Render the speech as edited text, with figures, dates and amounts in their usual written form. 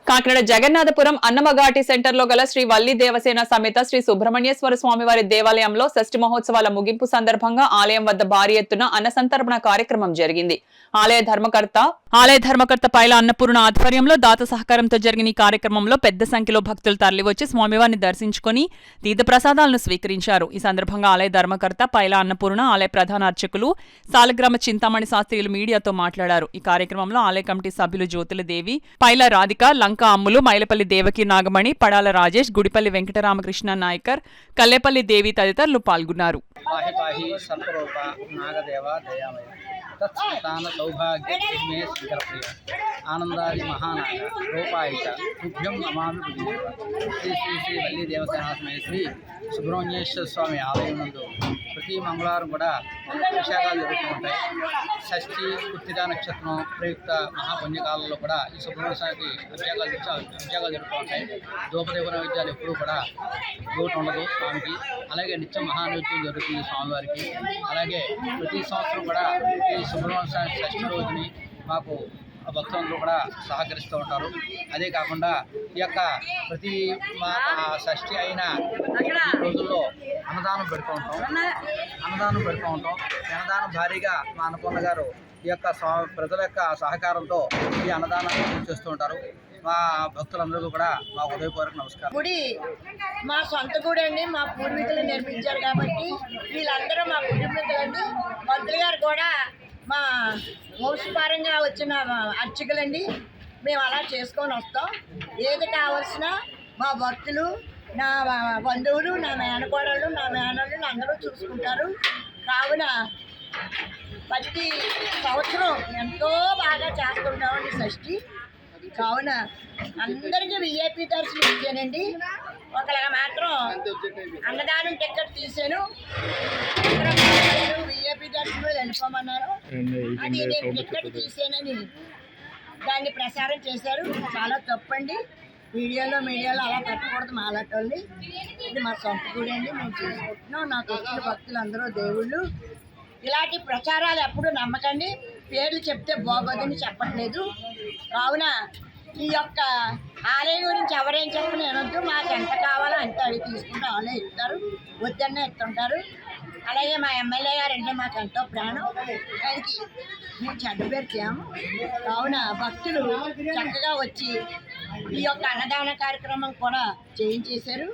Kakinada Jagannathapuram అన్నమఘాటి centre లో గల శ్రీ వల్లి దేవసేన సమేత శ్రీ సుబ్రహ్మణ్యేశ్వర స్వామివారి దేవాలయంలో షష్ఠి మహోత్సవాల ముగింపు సందర్భంగా ఆలయం వద్ద భారీ ఎత్తున అన్నసంతర్పణ కార్యక్రమం జరిగింది. ఆలయ ధర్మకర్త పైల అన్నపూర్ణ ఆధ్వర్యంలో దాత సహకారంతో జరిగిన ఈ కార్యక్రమంలో పెద్ద సంఖ్యలో భక్తులు తరలివచ్చి స్వామివారిని దర్శించుకుని తీర్థ ప్రసాదాలను స్వీకరించారు. ఈ సందర్భంగా ఆలయ ధర్మకర్త పైల అన్నపూర్ణ, ఆలయ ప్రధాన అర్చకులు సాలగ్రామ చింతామణి శాస్త్రియులు మీడియాతో మాట్లాడారు. ఈ కార్యక్రమంలో ఆలయ కమిటీ సభ్యులు జ్యోతుల దేవి, పైల రాధిక, లంక అమ్ములు, మైలపల్లి దేవకి నాగమణి, పడాల రాజేష్, గుడిపల్లి వెంకటరామకృష్ణ నాయకర్, కల్లేపల్లి దేవి తదితరులు పాల్గొన్నారు. तत्संतान सौभाग्य मे शंकरप्रिय आनंदादि महानाग रूपायित तुभ्यं नमामि बुद्धिदेव श्री श्री श्री वल्ली देवसेना समेत श्री సుబ్రహ్మణ్యేశ్వర స్వామి ఆలయం నందు ప్రతి మంగళవారం కూడా అభిషేకాలు జరుగుతూ ఉంటాయి. షష్ఠి కృత్తికా నక్షత్రం ప్రయుక్త మహాపుణ్యకాలంలో కూడా ఈ సుబ్రహ్మణ్య స్వామికి అభిషేకాలు జరుగుతూ ఉంటాయి. ధూపదీప నైవేద్యాలు ఎప్పుడూ కూడా లోటు ఉండదు స్వామికి. అలాగే నిత్యం మహానైవేద్యం జరుగుతుంది స్వామివారికి. అలాగే ప్రతి సంవత్సరం కూడా ఈ సుబ్రహ్మణ్య స్వామి షష్ఠి రోజుని మాకు భక్తులందరూ కూడా సహకరిస్తూ ఉంటారు. అదే కాకుండా ఈ యొక్క ప్రతి మా షష్ఠి అయిన రోజుల్లో అన్నదానం పెడుతూ ఉంటాం. అన్నదానం భారీగా మా అన్నపూర్ణ గారు ఈ యొక్క ప్రజల యొక్క సహకారంతో ఈ అన్నదానాన్ని చేస్తూ ఉంటారు. మా భక్తులందరికీ కూడా మా హృదయపూర్వక నమస్కారం. గుడి మా సొంత గుడి అండి. మా పూర్వీకులు నిర్మించారు కాబట్టి వీళ్ళందరూ మా కుటుంబీకులండి. మంత్రి గారు కూడా మా వంశపారంగా వచ్చిన అర్చకులండి. మేము అలా చేసుకొని వస్తాం. ఏది కావాల్సిన మా భక్తులు, నా బంధువులు, నా మేనకోడళ్ళు, నా మేనళ్ళు అందరూ చూసుకుంటారు. కావున ప్రతి సంవత్సరం ఎంతో బాగా చేస్తుంటామండి షష్ఠి. కావున అందరికీ విఐపి దర్శనం ఇచ్చానండి. ఒకలాగా మాత్రం అన్నదానం టికెట్ తీసాను. విఐపి దర్శనం వెళ్ళిపోమన్నారు. అది నేను టికెట్ తీసానని దాన్ని ప్రసారం చేశారు. చాలా తప్పండి. మీడియాలో అలా పెట్టకూడదు. మాలాటోళ్ళని ఇది మా సొంత గుడి అండి. మేము చేసుకుంటున్నాం. నాకు వచ్చిన భక్తులు అందరూ దేవుళ్ళు. ఇలాంటి ప్రచారాలు ఎప్పుడు నమ్మకండి. పేర్లు చెప్తే బాగోదని చెప్పట్లేదు. కావున ఈ యొక్క ఆలయం గురించి ఎవరేం చెప్పిన వినొద్దు. మాకు ఎంత కావాలో అంత అవి తీసుకుంటే వాళ్ళే ఇస్తారు, వద్దన్నే ఇస్తుంటారు. అలాగే మా ఎమ్మెల్యే గారు అంటే మాకు ఎంతో ప్రాణం. దానికి మేము చెడ్డ పేరు చేయము. కావున భక్తులు చక్కగా వచ్చి ఈ యొక్క అన్నదాన కార్యక్రమం కూడా చేయించేశారు.